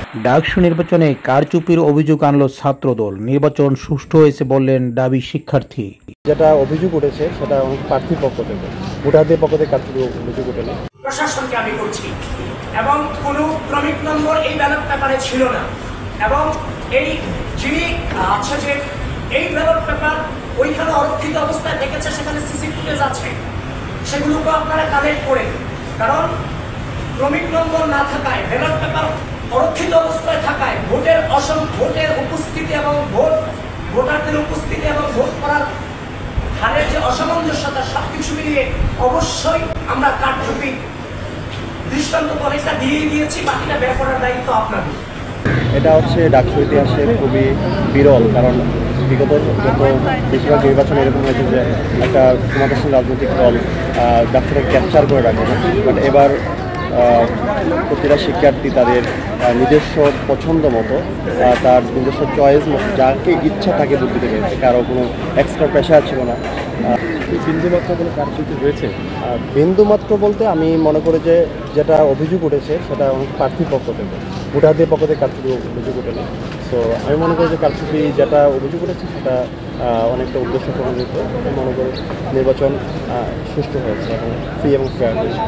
ডাকসু নির্বাচনে কারচুপির অভিযোগ আনল ছাত্রদল। নির্বাচন সুষ্ঠু হয়েছে বললেন দাবি শিক্ষার্থী। যেটা অভিযোগ উঠেছে সেটা প্রার্থীর পক্ষ থেকে, ভোটারদের পক্ষ থেকে কারচুপি অভিযোগ উঠেনি। প্রশাসনকে আমি করছি এবং কোনো ক্রমিক নম্বর এই ব্যালট পেপারে ছিল না, এবং এই যিনি আছে যে এই ব্যালট পেপার ওইখানে অরক্ষিত অবস্থায় দেখেছে, সেখানে সিসি ফুটেজ আছে, সেগুলোকে আপনারা কালেক্ট করে, কারণ ক্রমিক নম্বর না থাকায়, ব্যালট পেপার অরক্ষিত অবস্থায় থাকায় ভোটের উপস্থিতি এবং ভোটারদের উপস্থিতি এবং ভোট করার হারের যে অসামঞ্জস্যতা, সবকিছু মিলিয়ে অবশ্যই আমরা কারচুপি দৃষ্টান্ত অনেকটা দিয়ে দিয়েছি, বাকিটা বের করার দায়িত্ব আপনাদের। এটা হচ্ছে ডাকসু ইতিহাসে খুবই বিরল, কারণ বিগত বেশিরভাগ নির্বাচন এরকম হয়েছে যে একটা ক্ষমতাসীন রাজনৈতিক দল ডাকসুটাকে ক্যাপচার করে রাখে, বাট এবার প্রতিটা শিক্ষার্থী তাদের নিজস্ব পছন্দ মতো, তার নিজস্ব চয়েস মতো যাকে ইচ্ছা তাকে ভোট দিতে পেরেছে, কারো কোনো এক্সট্রা প্রেশার ছিল না। বিন্দুমাত্র কোনো কারচুপি হয়েছে? বিন্দুমাত্র বলতে আমি মনে করি যে যেটা অভিযোগ উঠেছে সেটা প্রার্থীর পক্ষ থেকে, ভোটারদের পক্ষ থেকে কারচুপি অভিযোগ উঠেনি। সো আমি মনে করি যে কারচুপি যেটা অভিযোগ উঠেছে সেটা অনেকটা উদ্দেশ্য প্রণোদিত। মনে করি নির্বাচন সুষ্ঠু হয়েছে এবং ফ্রি এবং ফেয়ার হয়েছে।